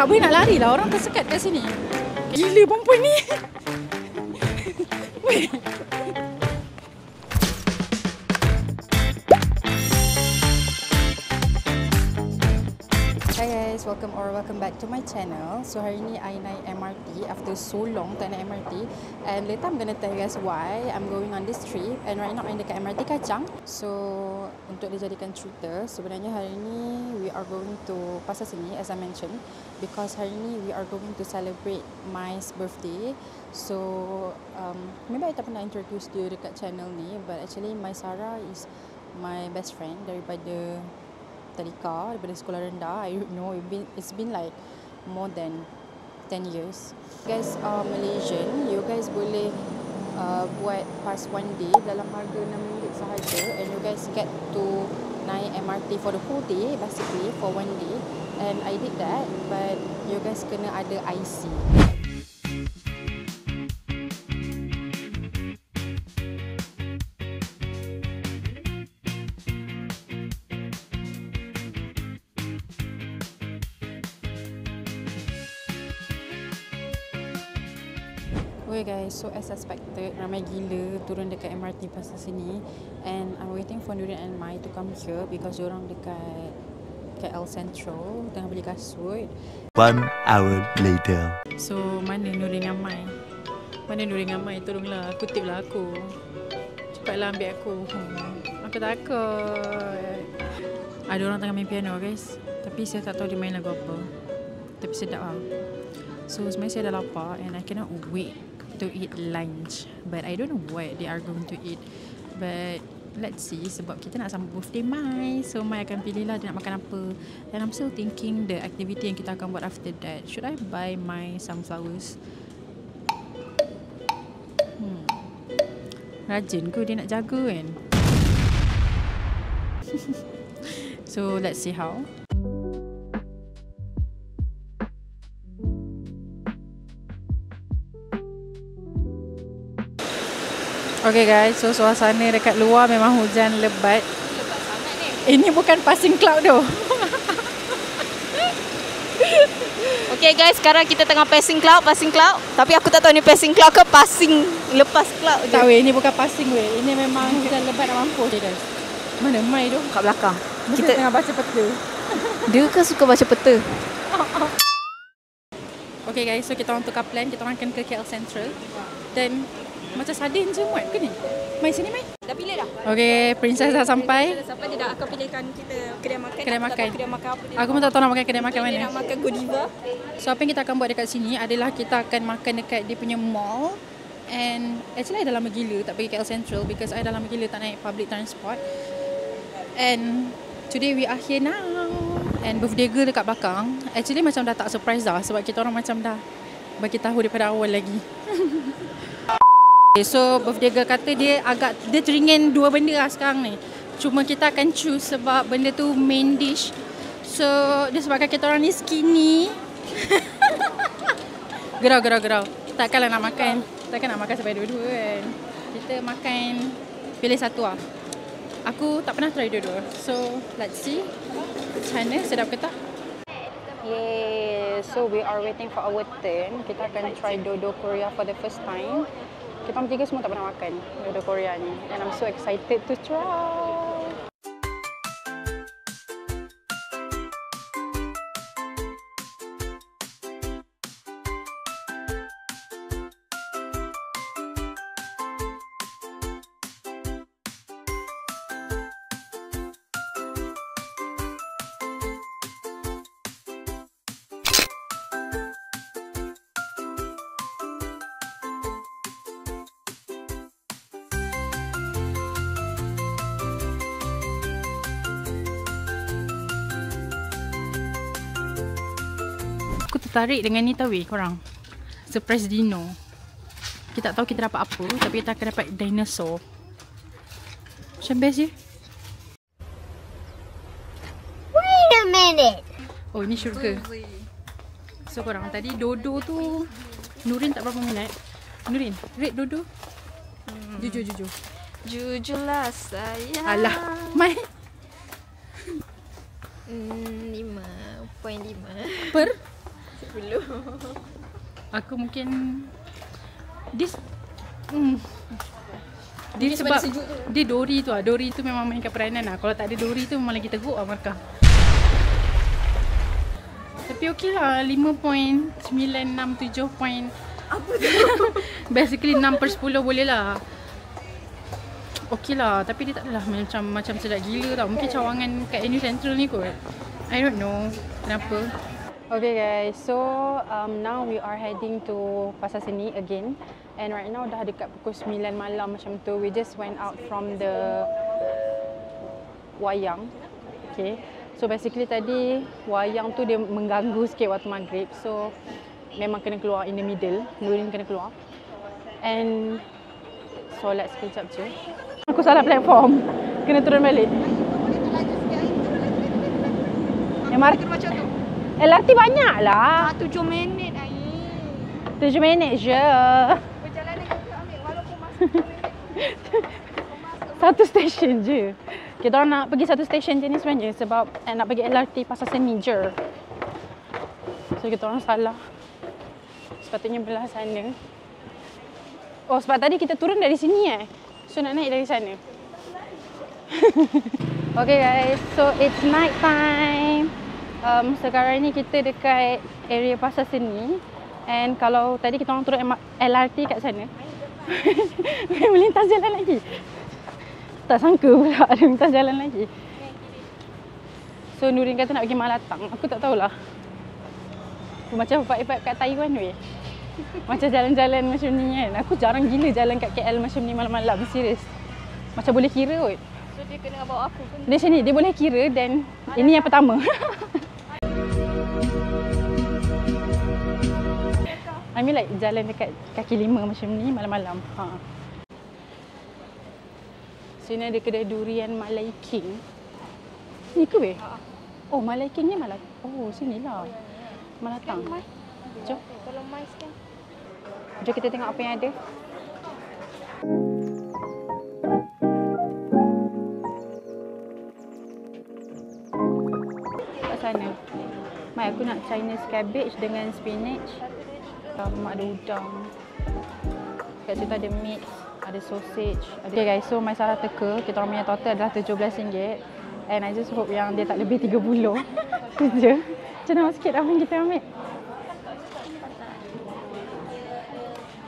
Tak boleh nak lari lah, orang tersekat kat sini. Gila perempuan ni. Weh. Hi guys, welcome back to my channel. So hari ni I naik MRT after so long tak naik MRT, and later I'm gonna tell you guys why I'm going on this trip. And right now I'm dekat MRT Kajang. So untuk dijadikan cerita, sebenarnya hari ni we are going to pasar seni as I mentioned, because hari ni we are going to celebrate Mai's birthday. So maybe I tak pernah introduce dia dekat channel ni, but actually Mai Sarah is my best friend daripada Tadika, daripada sekolah rendah. I don't know, it's been like more than 10 years. Guys are Malaysian, you guys boleh buat pass one day dalam harga RM6 sahaja, and you guys get to naik MRT for the whole day, basically for one day. And I did that, but you guys kena ada IC. Okay guys, so as expected, ramai gila turun dekat MRT pasar sini, and I'm waiting for Nurin and Mai to come here because diorang dekat KL Central tengah beli kasut. 1 hour later. So mana Nurin dengan Mai? Mana Nurin dengan Mai? Tolonglah, kutiplah aku. Cepatlah ambil aku. Aku takut. Ada orang tengah main piano guys, tapi saya tak tahu dia main lagu apa. Tapi sedap lah. So sebenarnya saya dah lapar and I cannot wait to eat lunch, but I don't know what they are going to eat, but let's see, sebab kita nak sambut birthday Mai, so Mai akan pilih lah dia nak makan apa. And I'm still thinking the activity yang kita akan buat after that. Should I buy Mai some flowers? Rajin ke dia nak jaga kan? So let's see how. Okay guys, so suasana dekat luar memang hujan lebat. Lebat sangat ni. Ini bukan passing cloud tu. Okay guys, sekarang kita tengah passing cloud. Tapi aku tak tahu ni passing cloud ke passing lepas cloud je. Tak weh, ini bukan passing weh. Ini memang hujan lebat nak mampus. Okay guys, mana Mai tu? Kat belakang. Kita tengah baca peta. Dia ke suka baca peta? Okay guys, so kita orang tukar plan. Kita orang akan ke KL Central. Dan macam sardin je muat ke ni? Mai sini Mai. Dah pilih dah? Okay, Princess dah sampai. Sampai dia dah akan pilihkan kita kedai makan. Kedai makan. Kedai makan apa dia? Aku pun tak tahu nak makan kedai makan mana. Dia nak makan Godiva. So apa yang kita akan buat dekat sini adalah kita akan makan dekat dia punya mall. And actually I dah lama gila tak pergi KL Central, because I dah lama gila tak naik public transport. And today we are here now. And birthday girl dekat belakang. Actually macam dah tak surprise dah, sebab kita orang macam dah bagi tahu daripada awal lagi. So birthday girl kata dia teringin dua benda lah sekarang ni. Cuma kita akan choose sebab benda tu main dish. So disebabkan kita orang ni skinny. Gerau. Takkanlah nak makan. Takkan nak makan sampai dua-dua kan. Kita makan, pilih satu lah. Aku tak pernah try dua-dua. So let's see macam mana, sedap ke tak? Yay, so we are waiting for our turn. Kita akan try Dodo Korea for the first time. Kita orang tiga semua tak pernah makan Dodo Korea ni, and I'm so excited to try. Aku tertarik dengan ni tau weh korang. Surprise dino. Kita tak tahu kita dapat apa, tapi kita akan dapat dinosaur. Macam best je. Wait a minute. Oh ni syurga. So korang tadi Dodo tu Nurin tak berapa minat. Nurin, rate Dodo. Jujur. Jujurlah sayang. Alah, Mai. 5.5 Per? Aku mungkin Dia sebab dia Dori tu lah. Dori tu memang mainkan peranan lah. Kalau tak ada Dori tu memang lagi teruk lah markah. Tapi okey lah, 5.967 point. Apa tu? Basically 6/10 boleh lah. Okey lah, tapi dia tak adalah macam sedap gila tau. Mungkin cawangan kat NU Central ni kot. I don't know kenapa. Okay guys, so now we are heading to Pasar Seni again. And right now dah dekat pukul 9 malam macam tu. We just went out from the wayang. Okay, so basically tadi wayang tu dia mengganggu sikit waktu maghrib. So memang kena keluar in the middle. Nurin kena keluar. And solat sekejap je. Aku salah platform. Kena turun balik. MRT macam tu. LRT banyak lah. 7 minit air. 7 minit je. Perjalanan kita ambil walaupun masuk 7 minit. Satu stesen je. Kita orang nak pergi satu stesen je ni sebenarnya sebab nak pergi LRT Pasar Seni je. So kita orang salah. Sepatutnya belah sana. Oh sebab tadi kita turun dari sini So nak naik dari sana. Okay guys, so it's night time. Sekarang ni kita dekat area Pasar Seni. And kalau tadi kita orang turun LRT kat sana. Melintas jalan lagi. Tak sangka pula ada melintas jalan lagi. So Nurin kata nak pergi Malatang. Aku tak tahulah. Macam vibe-vibe kat Taiwan weh. Macam jalan-jalan macam ni kan. Aku jarang gila jalan kat KL macam ni malam-malam. Serius. Macam boleh kira kot. So dia kena bawa aku pun. Dia macam ni, dia boleh kira dan ini yang pertama. I mean like jalan dekat kaki lima macam ni malam-malam. Sini ada kedai durian Malai King. Ni ke weh? Oh, Malai King ni Malatang. Oh, sinilah. Malatang. Jom. Tolong mais kan. Jom kita tengok apa yang ada. Kat sana. Mai aku nak Chinese cabbage dengan spinach. Mak ada udang. Kat situ ada meat, ada sausage. Okay guys, so mai salah teka. Kita orang punya total adalah RM17. And I just hope yang dia tak lebih 30. Tu je. Cenderung sikit apa yang kita ambil.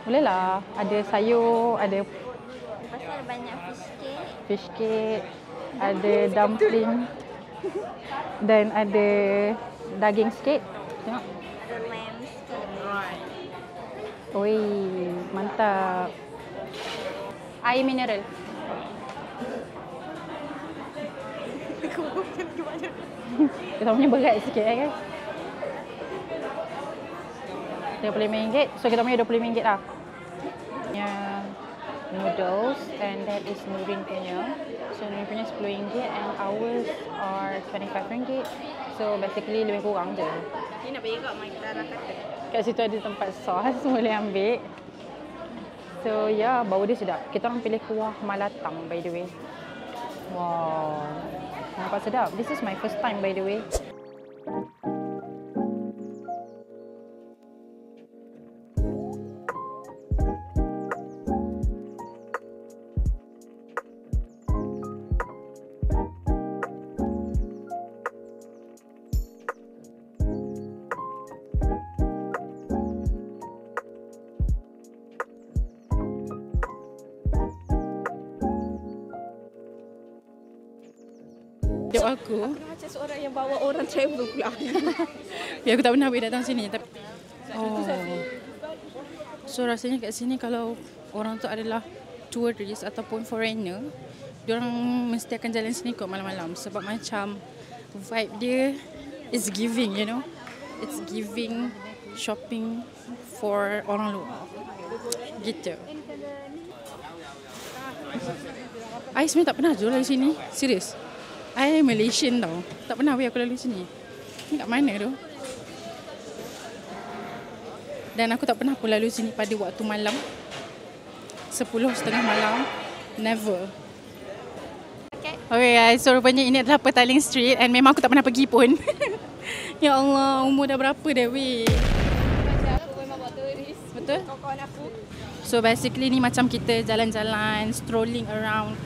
Boleh lah. Ada sayur, ada Pasal banyak fish cake, ada dumpling dan ada daging sikit. Tengok. Ada lamb sikit. Oi, mantap. Air mineral. Kita punya berat sikit guys. RM35. So kita punya RM25 lah. Ya, noodles and that is Nurin punya. So Nurin punya RM10 and ours are RM25. So basically lebih kurang je. Ni nak bagi kat mai kita nak kata. Kat situ ada tempat sos boleh ambil. So ya, bau dia sedap. Kita orang pilih kuah Malatang by the way. Wow. Nampak sedap. This is my first time by the way. Aku Macam seorang yang bawa orang travel pula. biar aku tak pernah boleh datang sini tapi so rasanya kat sini kalau orang tu adalah tourist ataupun foreigner, diorang mesti akan jalan sini kot malam-malam sebab macam vibe dia is giving, you know, it's giving shopping for orang luar gitu. I sebenarnya tak pernah jual di sini, serius. I Malaysian tau. Tak pernah aku lalu sini. Ni kat mana tu? Dan aku tak pernah pun lalu sini pada waktu malam. 10:30 malam. Never. Okay guys, so rupanya ini adalah Petaling Street and memang aku tak pernah pergi pun. Ya Allah, umur dah berapa dah weh? Aku memang buat turis. Betul? Kawan aku. So basically ni macam kita jalan-jalan, strolling around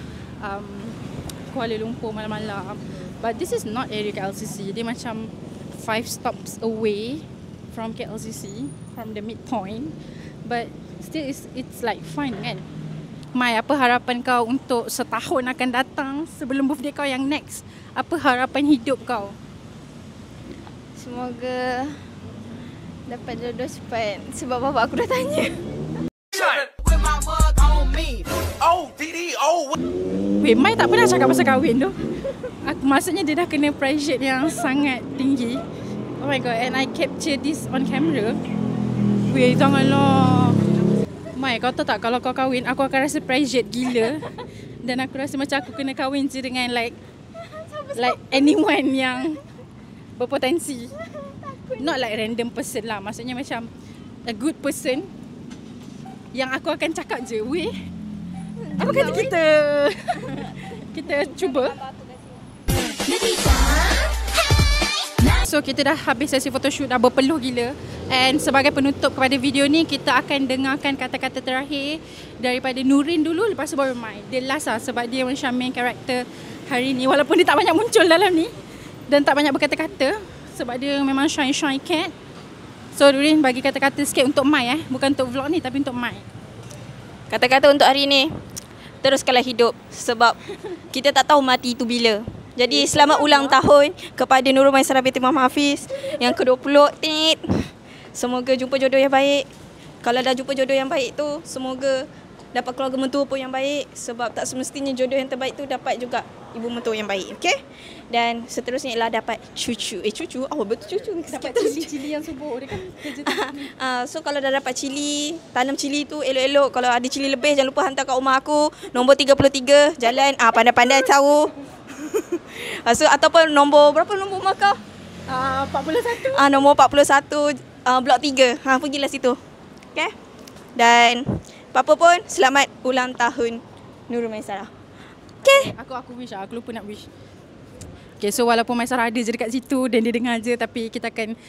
Kuala Lumpur malam-malam. But this is not area KLCC. Dia macam 5 stops away from KLCC, from the midpoint. But still it's like fine kan? Mai, apa harapan kau untuk setahun akan datang sebelum birthday kau yang next? Apa harapan hidup kau? Semoga dapat jodoh cepat. Sebab bapak aku dah tanya. Weh, Mai tak pernah cakap pasal kahwin tu. Maksudnya dia dah kena pressure yang sangat tinggi. Oh my god, and I capture this on camera. Weh, janganlah. Mai, kau tahu tak kalau kau kahwin, aku akan rasa pressured gila. Dan aku rasa macam aku kena kahwin je dengan like anyone yang berpotensi. Not like random person lah. Maksudnya macam a good person yang aku akan cakap je, weh, apa kata kita? Kita cuba. So kita dah habis sesi photoshoot, dah berpeluh gila. And sebagai penutup kepada video ni, kita akan dengarkan kata-kata terakhir daripada Nurin dulu, lepas tu baru Mai. Dia last lah sebab dia macam main karakter hari ni. Walaupun dia tak banyak muncul dalam ni dan tak banyak berkata-kata sebab dia memang shy cat. So Nurin bagi kata-kata sikit untuk Mai bukan untuk vlog ni tapi untuk Mai. Kata-kata untuk hari ni, teruskanlah hidup sebab kita tak tahu mati itu bila. Jadi selamat ulang tahun kepada Nurul Maisarah binti Muhammad Hafiz yang ke-20. Semoga jumpa jodoh yang baik. Kalau dah jumpa jodoh yang baik tu, semoga dapat keluarga mentua pun yang baik. Sebab tak semestinya jodoh yang terbaik tu dapat juga ibu mentua yang baik. Okay? Dan seterusnya ialah dapat cucu. Cucu? Oh betul cucu. Dapat cili-cili yang subur. Dia kan kerja tu. So kalau dah dapat cili, tanam cili tu elok-elok. Kalau ada cili lebih, jangan lupa hantar kat rumah aku. Nombor 33, jalan pandai-pandai tahu. So ataupun nombor, berapa nombor rumah kau? 41. Nombor 41, blok 3. Pergilah situ. Okay? Dan apa pun, selamat ulang tahun Nurul Maisarah. Okay? Aku wish lah. Aku lupa nak wish. Okay, so walaupun Maisarah ada je dekat situ dan dia dengar je, tapi kita akan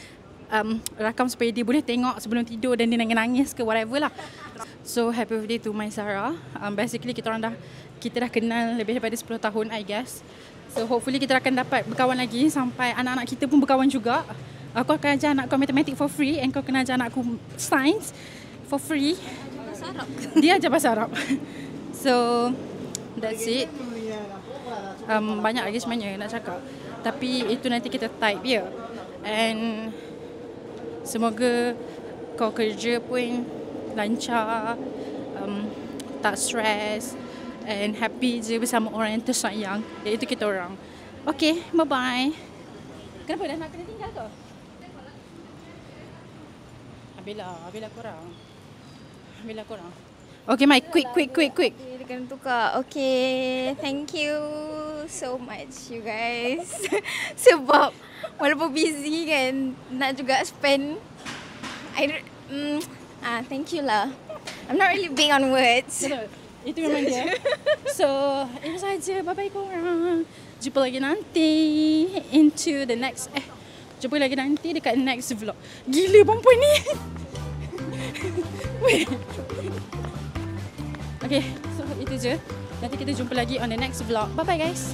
rakam supaya dia boleh tengok sebelum tidur dan dia nangis ke whatever lah. So happy birthday to Maisarah. Basically kita dah kenal lebih daripada 10 tahun I guess. So hopefully kita akan dapat berkawan lagi sampai anak-anak kita pun berkawan juga. Aku akan ajar anak kau matematik for free and kau kena ajar anak aku science for free. Dia ajar bahasa Arab. So that's it. Banyak lagi sebenarnya nak cakap. Tapi itu nanti kita type je. And semoga kau kerja pun lancar, tak stress and happy je bersama orang yang tersayang, iaitu kita orang. Okay, bye-bye. Kenapa dah nak kena tinggal ke? Habislah korang. Okay, Mai, quick. Dia kena tukar. Okay, thank you so much you guys. Sebab walaupun busy kan, nak juga spend. Thank you lah. I'm not really big on words. Betul. Itu memang dia. So, itu saja. Bye-bye korang. Jumpa lagi nanti jumpa lagi nanti dekat next vlog. Gila perempuan ni. Wait. Okay, so itu je. Nanti kita jumpa lagi on the next vlog. Bye-bye guys.